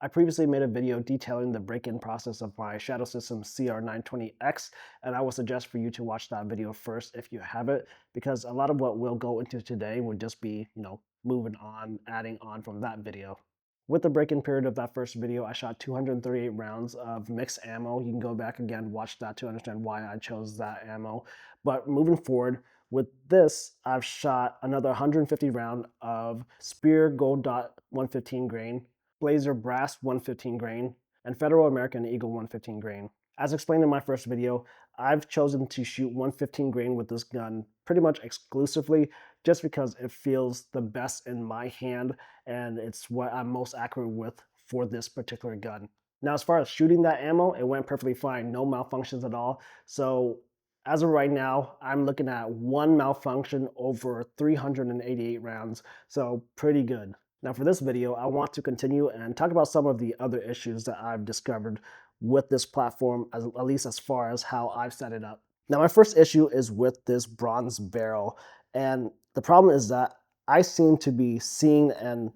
I previously made a video detailing the break-in process of my Shadow System CR920X, and I would suggest for you to watch that video first if you haven't, because a lot of what we'll go into today would just be, moving on, adding on from that video. With the break-in period of that first video, I shot 238 rounds of mixed ammo. You can go back again, watch that to understand why I chose that ammo. But moving forward, with this, I've shot another 150 round of Spear Gold Dot 115 grain, Blazer Brass 115 grain, and Federal American Eagle 115 grain. As explained in my first video, I've chosen to shoot 115 grain with this gun pretty much exclusively just because it feels the best in my hand and it's what I'm most accurate with for this particular gun. Now, as far as shooting that ammo, it went perfectly fine, no malfunctions at all. So as of right now, I'm looking at one malfunction over 388 rounds, so pretty good. Now for this video, I want to continue and talk about some of the other issues that I've discovered with this platform, at least as far as how I've set it up. Now my first issue is with this bronze barrel, and the problem is that I seem to be seeing an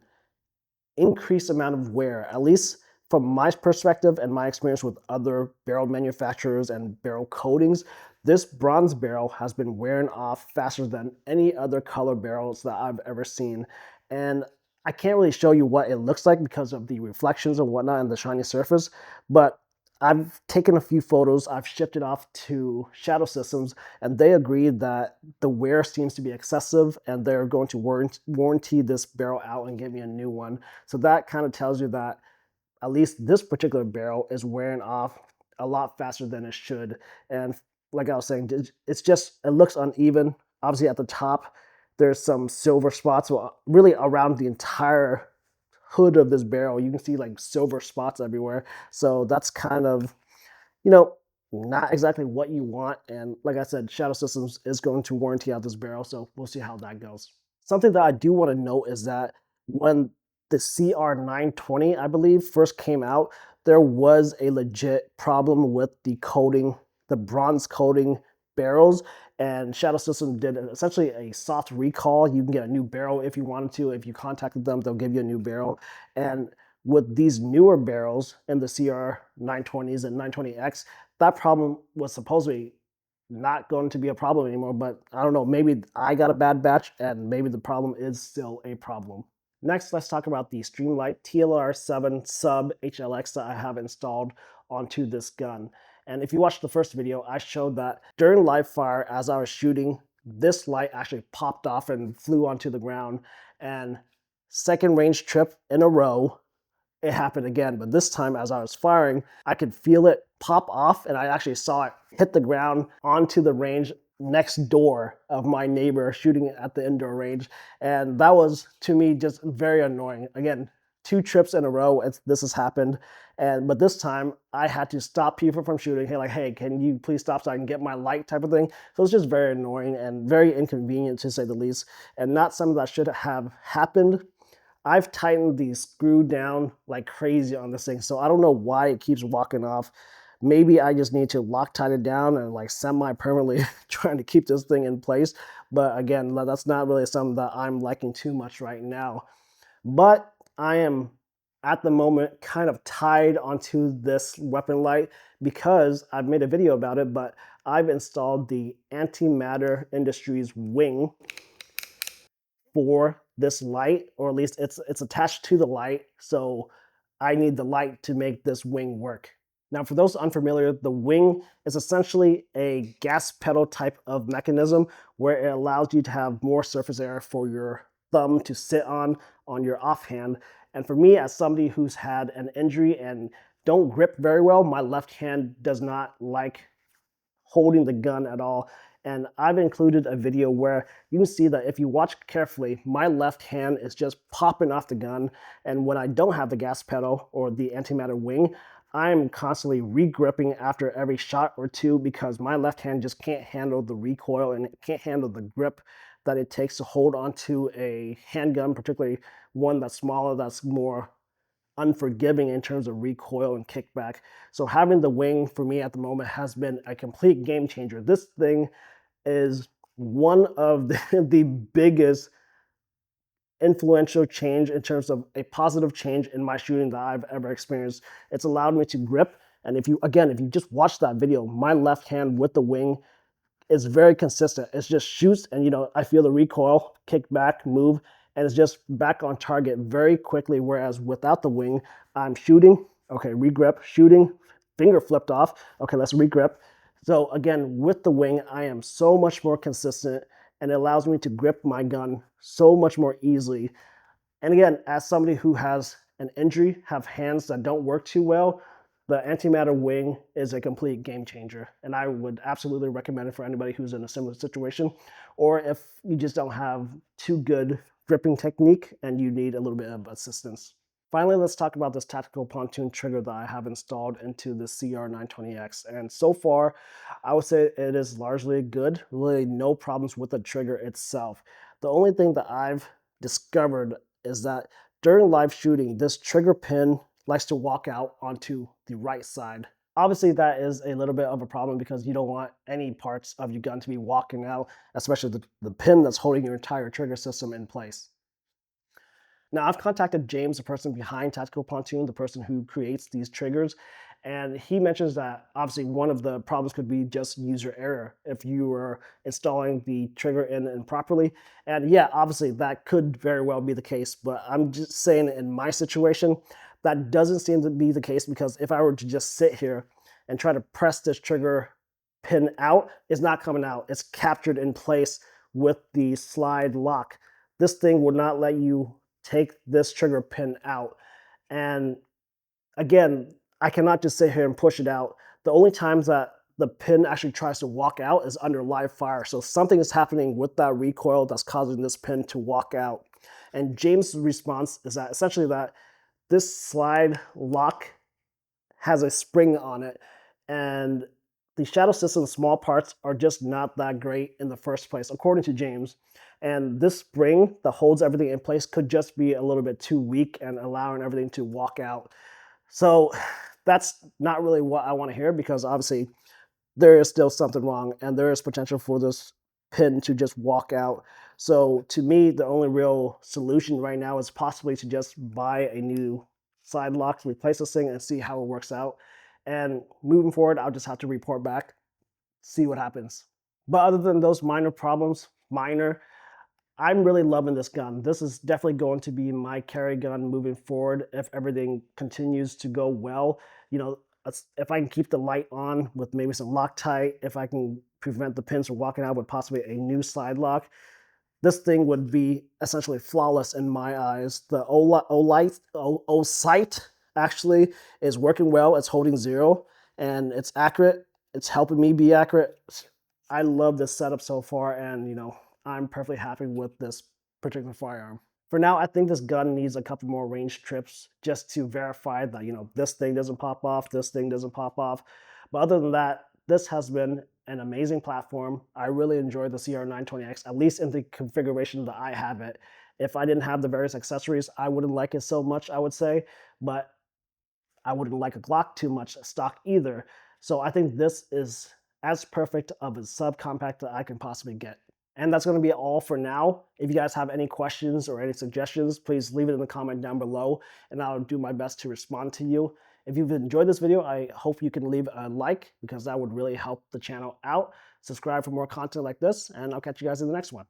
increased amount of wear, at least from my perspective and my experience with other barrel manufacturers and barrel coatings. This bronze barrel has been wearing off faster than any other color barrels that I've ever seen. And I can't really show you what it looks like because of the reflections and whatnot and the shiny surface, but I've taken a few photos, I've shipped it off to Shadow Systems, and they agreed that the wear seems to be excessive and they're going to warranty this barrel out and give me a new one. So that kind of tells you that at least this particular barrel is wearing off a lot faster than it should. And like I was saying, it looks uneven. Obviously at the top, there's some silver spots, really around the entire hood of this barrel. You can see like silver spots everywhere. So that's kind of, you know, not exactly what you want. And like I said, Shadow Systems is going to warranty out this barrel. So we'll see how that goes. Something that I do want to note is that when the CR920, I believe, first came out, there was a legit problem with the coating, the bronze coating barrels, and Shadow System did essentially a soft recall. You can get a new barrel if you wanted to. If you contacted them, they'll give you a new barrel. And with these newer barrels in the CR920s and 920X, that problem was supposedly not going to be a problem anymore, but I don't know, maybe I got a bad batch and maybe the problem is still a problem. Next, let's talk about the Streamlight TLR7 Sub HLX that I have installed onto this gun. And if you watched the first video, I showed that during live fire, as I was shooting, this light actually popped off and flew onto the ground. And second range trip in a row, it happened again. But this time, as I was firing, I could feel it pop off, and I actually saw it hit the ground onto the range next door of my neighbor shooting at the indoor range. And that was, to me, just very annoying. Again, 2 trips in a row this has happened, but this time I had to stop people from shooting. Hey, can you please stop so I can get my light, type of thing. So it's just very annoying and very inconvenient, to say the least, and not something that should have happened. I've tightened the screw down like crazy on this thing, so I don't know why it keeps walking off. Maybe I just need to Loctite it down and like semi-permanently trying to keep this thing in place. But again, that's not really something that I'm liking too much right now. But I am at the moment kind of tied onto this weapon light because I've made a video about it, but I've installed the Antimatter Industries wing for this light, or at least it's attached to the light, so I need the light to make this wing work. Now, for those unfamiliar, the wing is essentially a gas pedal type of mechanism where it allows you to have more surface area for your thumb to sit on your offhand. And for me, as somebody who's had an injury and don't grip very well, my left hand does not like holding the gun at all. And I've included a video where you can see that if you watch carefully, my left hand is just popping off the gun. And when I don't have the gas pedal or the antimatter wing, I'm constantly re-gripping after every shot or two because my left hand just can't handle the recoil and it can't handle the grip that it takes to hold onto a handgun, particularly one that's smaller, that's more unforgiving in terms of recoil and kickback. So having the wing for me at the moment has been a complete game changer. This thing is one of the biggest influential change in terms of a positive change in my shooting that I've ever experienced. It's allowed me to grip. And if you just watch that video, my left hand with the wing is very consistent. It's just shoots and, I feel the recoil, kick back, move, and it's just back on target very quickly. Whereas without the wing, I'm shooting, okay, regrip, shooting, finger flipped off, okay, let's regrip. So again, with the wing, I am so much more consistent and it allows me to grip my gun so much more easily. And again, as somebody who has an injury, have hands that don't work too well, the Antimatter wing is a complete game changer. And I would absolutely recommend it for anybody who's in a similar situation, or if you just don't have too good gripping technique and you need a little bit of assistance. Finally, let's talk about this tactical pontoon trigger that I have installed into the CR920X. And so far, I would say it is largely good. Really no problems with the trigger itself. The only thing that I've discovered is that during live shooting, this trigger pin likes to walk out onto the right side. Obviously, that is a little bit of a problem because you don't want any parts of your gun to be walking out, especially the pin that's holding your entire trigger system in place. Now, I've contacted James, the person behind Tactical Pontoon, the person who creates these triggers, and he mentions that obviously one of the problems could be just user error if you were installing the trigger in improperly. And yeah, obviously that could very well be the case, but I'm just saying in my situation, that doesn't seem to be the case because if I were to just sit here and try to press this trigger pin out, it's not coming out. It's captured in place with the slide lock. This thing would not let you take this trigger pin out. And again, I cannot just sit here and push it out. The only times that the pin actually tries to walk out is under live fire. So something is happening with that recoil that's causing this pin to walk out. And James' response is that essentially that this slide lock has a spring on it, and the shadow system small parts are just not that great in the first place, according to James. And this spring that holds everything in place could just be a little bit too weak and allowing everything to walk out. So that's not really what I want to hear because obviously there is still something wrong and there is potential for this pin to just walk out. So to me, the only real solution right now is possibly to just buy a new side lock to replace this thing and see how it works out. And moving forward, I'll just have to report back, see what happens. But other than those minor problems, I'm really loving this gun. This is definitely going to be my carry gun moving forward if everything continues to go well. If I can keep the light on with maybe some Loctite, if I can prevent the pins from walking out with possibly a new slide lock, this thing would be essentially flawless in my eyes. The O sight actually is working well. It's holding 0 and it's accurate. It's helping me be accurate. I love this setup so far, and I'm perfectly happy with this particular firearm. For now, I think this gun needs a couple more range trips just to verify that, this thing doesn't pop off, this thing doesn't pop off. But other than that, this has been an amazing platform. I really enjoy the CR920X, at least in the configuration that I have it. If I didn't have the various accessories, I wouldn't like it so much, I would say. But I wouldn't like a Glock too much stock either. So I think this is as perfect of a subcompact that I can possibly get. And that's going to be all for now. If you guys have any questions or any suggestions, please leave it in the comment down below and I'll do my best to respond to you. If you've enjoyed this video, I hope you can leave a like because that would really help the channel out. Subscribe for more content like this, and I'll catch you guys in the next one.